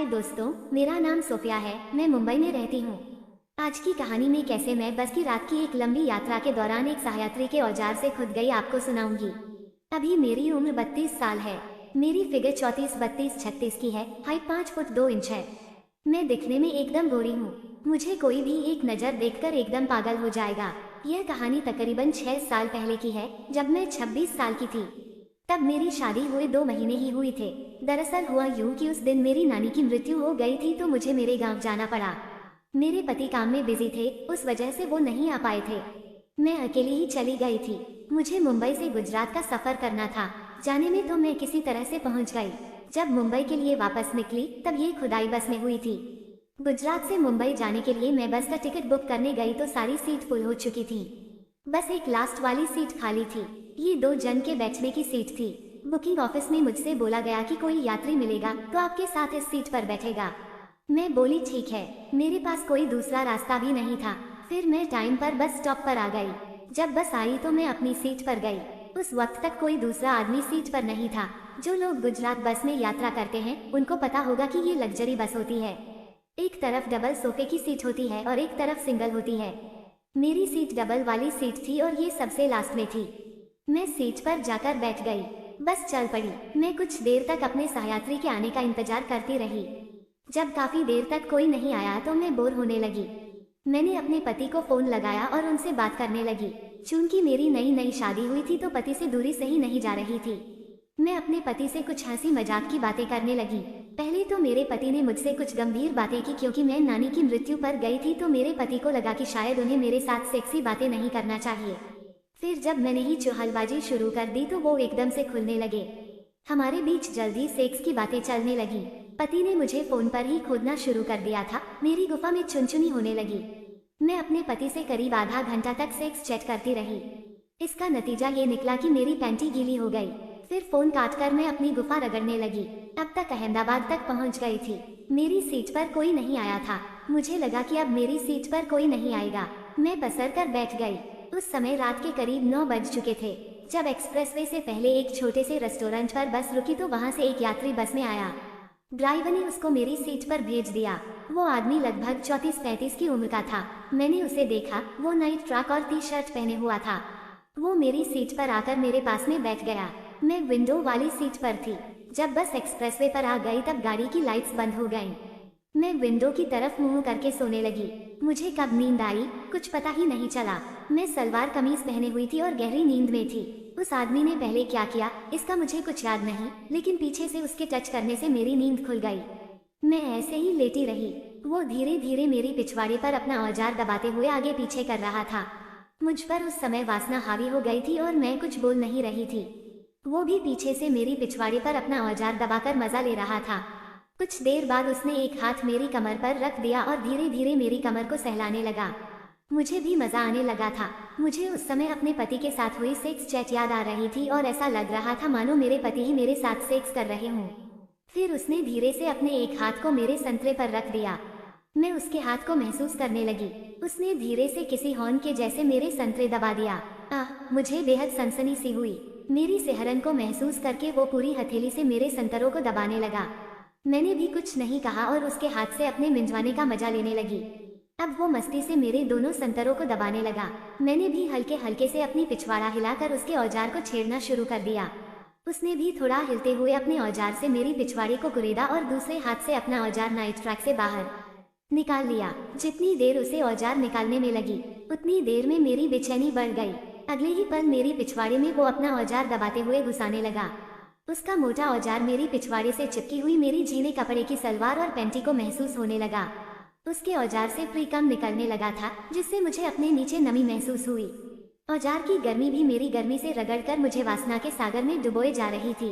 हाय दोस्तों, मेरा नाम सोफिया है। मैं मुंबई में रहती हूँ। आज की कहानी में कैसे मैं बस की रात की एक लंबी यात्रा के दौरान एक सहयात्री के औजार से खुद गई आपको सुनाऊंगी। अभी मेरी उम्र 32 साल है। मेरी फिगर 34-32-36 की है। हाइट 5 फुट 2 इंच है। मैं दिखने में एकदम गोरी हूँ। मुझे कोई भी एक नज़र देखकर एकदम पागल हो जाएगा। यह कहानी तकरीबन 6 साल पहले की है, जब मैं 26 साल की थी। तब मेरी शादी हुए 2 महीने ही हुए थे। दरअसल हुआ यूं कि उस दिन मेरी नानी की मृत्यु हो गई थी, तो मुझे मेरे गांव जाना पड़ा। मेरे पति काम में बिजी थे, उस वजह से वो नहीं आ पाए थे। मैं अकेली ही चली गई थी। मुझे मुंबई से गुजरात का सफर करना था। जाने में तो मैं किसी तरह से पहुंच गई। जब मुंबई के लिए वापस निकली तब ये खुदाई बस में हुई थी। गुजरात से मुंबई जाने के लिए मैं बस का टिकट बुक करने गई तो सारी सीट फुल हो चुकी थी। बस एक लास्ट वाली सीट खाली थी। ये 2 जन के बैठने की सीट थी। बुकिंग ऑफिस में मुझसे बोला गया कि कोई यात्री मिलेगा तो आपके साथ इस सीट पर बैठेगा। मैं बोली ठीक है। मेरे पास कोई दूसरा रास्ता भी नहीं था। फिर मैं टाइम पर बस स्टॉप पर आ गई। जब बस आई तो मैं अपनी सीट पर गई। उस वक्त तक कोई दूसरा आदमी सीट पर नहीं था। जो लोग गुजरात बस में यात्रा करते हैं उनको पता होगा कि ये लग्जरी बस होती है। एक तरफ डबल सोफे की सीट होती है और एक तरफ सिंगल होती है। मेरी सीट डबल वाली सीट थी और ये सबसे लास्ट में थी। मैं सीट पर जाकर बैठ गई। बस चल पड़ी। मैं कुछ देर तक अपने सहयात्री के आने का इंतजार करती रही। जब काफी देर तक कोई नहीं आया तो मैं बोर होने लगी। मैंने अपने पति को फोन लगाया और उनसे बात करने लगी। चूंकि मेरी नई नई शादी हुई थी तो पति से दूरी सही नहीं जा रही थी। मैं अपने पति से कुछ हंसी मजाक की बातें करने लगी। पहले तो मेरे पति ने मुझसे कुछ गंभीर बातें की, क्योंकि मैं नानी की मृत्यु पर गई थी तो मेरे पति को लगा कि शायद उन्हें मेरे साथ सेक्सी बातें नहीं करना चाहिए। फिर जब मैंने ही चुहलबाजी शुरू कर दी तो वो एकदम से खुलने लगे। हमारे बीच जल्दी सेक्स की बातें चलने लगी। पति ने मुझे फोन पर ही खोदना शुरू कर दिया था। मेरी गुफा में चुनचुनी होने लगी। मैं अपने पति से करीब आधा घंटा तक सेक्स चैट करती रही। इसका नतीजा ये निकला कि मेरी पैंटी गीली हो गई। फिर फोन काटकर मैं अपनी गुफा रगड़ने लगी। अब तक अहमदाबाद तक पहुंच गई थी। मेरी सीट पर कोई नहीं आया था। मुझे लगा कि अब मेरी सीट पर कोई नहीं आएगा। मैं पसर कर बैठ गई। उस समय रात के करीब 9 बज चुके थे। जब एक्सप्रेसवे से पहले एक छोटे से रेस्टोरेंट पर बस रुकी तो वहां से एक यात्री बस में आया। ड्राइवर ने उसको मेरी सीट पर भेज दिया। वो आदमी लगभग 34-35 की उम्र का था। मैंने उसे देखा। वो नाइट ट्रैक और टी-शर्ट पहने हुआ था। वो मेरी सीट पर आकर मेरे पास में बैठ गया। मैं विंडो वाली सीट पर थी। जब बस एक्सप्रेसवे पर आ गई तब गाड़ी की लाइट्स बंद हो गईं। मैं विंडो की तरफ मुंह करके सोने लगी। मुझे कब नींद आई कुछ पता ही नहीं चला। मैं सलवार कमीज पहने हुई थी और गहरी नींद में थी। उस आदमी ने पहले क्या किया इसका मुझे कुछ याद नहीं, लेकिन पीछे से उसके टच करने से मेरी नींद खुल गई। मैं ऐसे ही लेटी रही। वो धीरे धीरे मेरी पिछवाड़े पर अपना औजार दबाते हुए आगे पीछे कर रहा था। मुझ पर उस समय वासना हावी हो गई थी और मैं कुछ बोल नहीं रही थी। वो भी पीछे से मेरी पिछवाड़े पर अपना औजार दबाकर मजा ले रहा था। कुछ देर बाद उसने एक हाथ मेरी कमर पर रख दिया और धीरे धीरे मेरी कमर को सहलाने लगा। मुझे भी मजा आने लगा था। मुझे उस समय अपने पति के साथ हुई सेक्स चैट याद आ रही थी और ऐसा लग रहा था मानो मेरे पति ही मेरे साथ सेक्स कर रहे हों। फिर उसने धीरे से अपने एक हाथ को मेरे संतरे पर रख दिया। मैं उसके हाथ को महसूस करने लगी। उसने धीरे से किसी हॉर्न के जैसे मेरे संतरे दबा दिया। मुझे बेहद सनसनी सी हुई। मेरी सिहरन को महसूस करके वो पूरी हथेली से मेरे संतरों को दबाने लगा। मैंने भी कुछ नहीं कहा और उसके हाथ से अपने मिंजवाने का मजा लेने लगी। अब वो मस्ती से मेरे दोनों संतरों को दबाने लगा। मैंने भी हल्के हल्के से अपनी पिछवाड़ा हिलाकर उसके औजार को छेड़ना शुरू कर दिया। उसने भी थोड़ा हिलते हुए अपने औजार से मेरी पिछवाड़े को कुरेदा और दूसरे हाथ से अपना औजार नाइट ट्रैक से बाहर निकाल लिया। जितनी देर उसे औजार निकालने में लगी उतनी देर में मेरी बेचैनी बढ़ गई। अगले ही पल मेरी पिछवाड़े में वो अपना औजार दबाते हुए घुसाने लगा। उसका मोटा औजार मेरी पिछवाड़े से चिपकी हुई मेरी जीने कपड़े की सलवार और पैंटी को महसूस होने लगा। उसके औजार से प्रीकम निकलने लगा था, जिससे मुझे अपने नीचे नमी महसूस हुई। औजार की गर्मी भी मेरी गर्मी से रगड़कर मुझे वासना के सागर में डुबोए जा रही थी।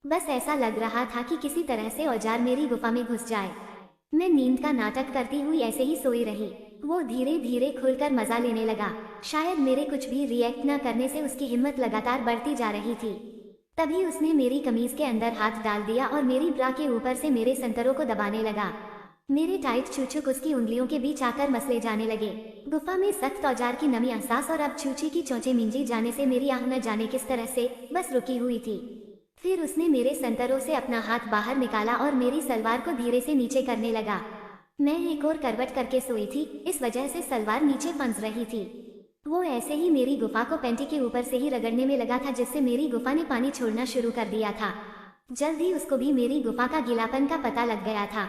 बस ऐसा लग रहा था कि किसी तरह से औजार मेरी गुफा में घुस जाए। मैं नींद का नाटक करती हुई ऐसे ही सोई रही। वो धीरे धीरे खुलकर मजा लेने लगा। शायद मेरे कुछ भी रिएक्ट न करने से उसकी हिम्मत लगातार बढ़ती जा रही थी। तभी उसने मेरी कमीज के अंदर हाथ डाल दिया और मेरी ब्रा के ऊपर से मेरे संतरों को दबाने लगा। मेरे टाइट चूचुक उसकी उंगलियों के बीच आकर मसले जाने लगे। गुफा में सख्त औजार की नमी एहसास और अब चूची की चोंचे मिंजी जाने से मेरी आह न जाने किस तरह से बस रुकी हुई थी। फिर उसने मेरे संतरों से अपना हाथ बाहर निकाला और मेरी सलवार को धीरे से नीचे करने लगा। मैं एक और करवट करके सोई थी, इस वजह से सलवार नीचे फंस रही थी। वो ऐसे ही मेरी गुफा को पैंटी के ऊपर से ही रगड़ने में लगा था, जिससे मेरी गुफा ने पानी छोड़ना शुरू कर दिया था। जल्द ही उसको भी मेरी गुफा का गीलापन का पता लग गया था।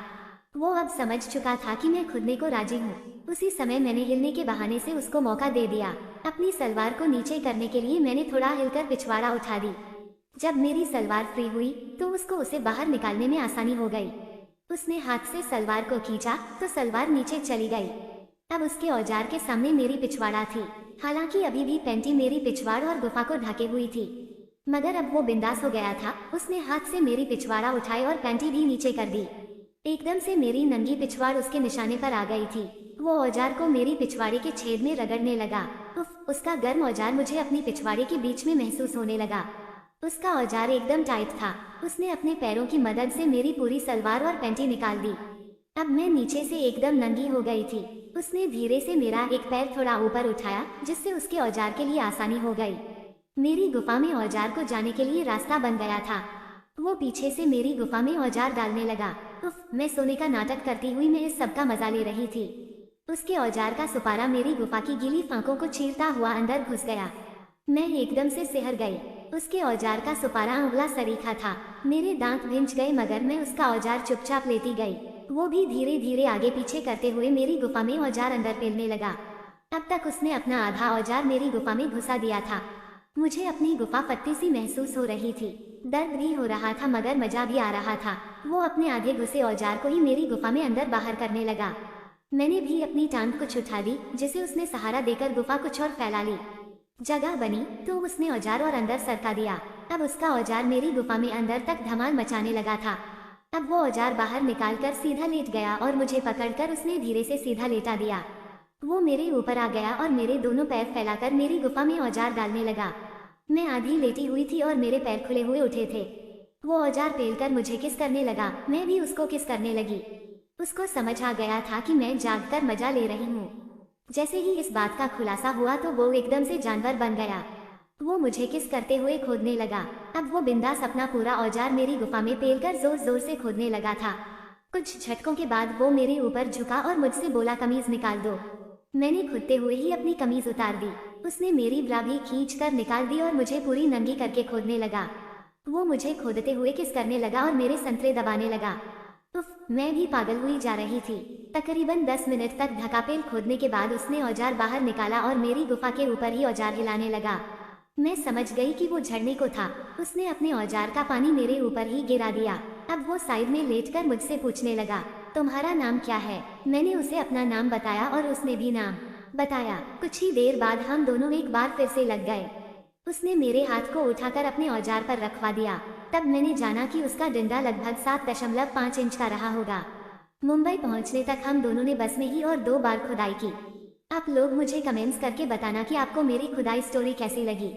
वो अब समझ चुका था कि मैं खुदने को राजी हूँ। उसी समय मैंने हिलने के बहाने से उसको मौका दे दिया। अपनी सलवार को नीचे करने के लिए मैंने थोड़ा हिलकर पिछवाड़ा उठा दी। जब मेरी सलवार फ्री हुई तो उसको उसे बाहर निकालने में आसानी हो गई। उसने हाथ से सलवार को खींचा तो सलवार नीचे चली गई। अब उसके औजार के सामने मेरी पिछवाड़ा थी। हालांकि अभी भी पैंटी मेरी पिछवाड़ और गुफा को ढके हुई थी, मगर अब वो बिंदास हो गया था। उसने हाथ से मेरी पिछवाड़ा उठाई और पैंटी भी नीचे कर दी। एकदम से मेरी नंगी पिछवाड़ उसके निशाने पर आ गई थी। वो औजार को मेरी पिछवाड़े के छेद में रगड़ने लगा। उफ, उसका गर्म औजार मुझे अपनी पिछवाड़े के बीच में महसूस होने लगा। उसका औजार एकदम टाइट था। उसने अपने पैरों की मदद से मेरी पूरी सलवार और पैंटी निकाल दी। अब मैं नीचे से एकदम नंगी हो गई थी। उसने धीरे से मेरा एक पैर थोड़ा ऊपर उठाया, जिससे उसके औजार के लिए आसानी हो गई। मेरी गुफा में औजार को जाने के लिए रास्ता बन गया था। वो पीछे से मेरी गुफा में औजार डालने लगा। उफ, मैं सोने का नाटक करती हुई मैं इस सब का मजा ले रही थी। उसके औजार का सुपारा मेरी गुफा की गीली फांकों को चीरता हुआ अंदर घुस गया। मैं एकदम से सिहर गई। उसके औजार का सुपारा उंगला सरीखा था। मेरे दांत भिंच गए, मगर मैं उसका औजार चुपचाप लेती गई। वो भी धीरे धीरे आगे पीछे करते हुए मेरी गुफा में औजार अंदर पेलने लगा। अब तक उसने अपना आधा औजार मेरी गुफा में घुसा दिया था। मुझे अपनी गुफा फटी सी महसूस हो रही थी। दर्द भी हो रहा था, मगर मजा भी आ रहा था। वो अपने आधे घुसे औजार को ही मेरी गुफा में अंदर बाहर करने लगा। मैंने भी अपनी टांग कुछ उठा दी, जिसे उसने सहारा देकर गुफा कुछ और फैला ली। जगह बनी तो उसने औजार और अंदर सरका दिया। अब उसका औजार मेरी गुफा में अंदर तक धमाल मचाने लगा था। अब वो औजार बाहर निकालकर सीधा लेट गया और मुझे पकड़कर उसने धीरे से सीधा लेटा दिया। वो मेरे ऊपर आ गया और मेरे दोनों पैर फैलाकर मेरी गुफा में औजार डालने लगा। मैं आधी लेटी हुई थी और मेरे पैर खुले हुए उठे थे। वो औजार पेलकर मुझे किस करने लगा, मैं भी उसको किस करने लगी। उसको समझ आ गया था कि मैं जागकर मजा ले रही हूँ। जैसे ही इस बात का खुलासा हुआ तो वो एकदम से जानवर बन गया। वो मुझे किस करते हुए खोदने लगा। अब वो बिंदास अपना पूरा औजार मेरी गुफा में पेलकर जोर जोर से खोदने लगा था। कुछ झटकों के बाद वो मेरे ऊपर झुका और मुझसे बोला, कमीज निकाल दो। मैंने खुदते हुए ही अपनी कमीज उतार दी। उसने मेरी ब्रा भी खींच कर निकाल दी और मुझे पूरी नंगी करके खोदने लगा। वो मुझे खोदते हुए किस करने लगा और मेरे संतरे दबाने लगा। उफ, मैं भी पागल हुई जा रही थी। तकरीबन 10 मिनट तक ढकापेल खोदने के बाद उसने औजार बाहर निकाला और मेरी गुफा के ऊपर ही औजार हिलाने लगा। मैं समझ गई कि वो झड़ने को था। उसने अपने औजार का पानी मेरे ऊपर ही गिरा दिया। अब वो साइड में लेटकर मुझसे पूछने लगा, तुम्हारा नाम क्या है? मैंने उसे अपना नाम बताया और उसने भी नाम बताया। कुछ ही देर बाद हम दोनों एक बार फिर से लग गए। उसने मेरे हाथ को उठाकर अपने औजार पर रखवा दिया। तब मैंने जाना कि उसका डंडा लगभग 7.5 इंच का रहा होगा। मुंबई पहुंचने तक हम दोनों ने बस में ही और 2 बार खुदाई की। आप लोग मुझे कमेंट्स करके बताना कि आपको मेरी खुदाई स्टोरी कैसी लगी।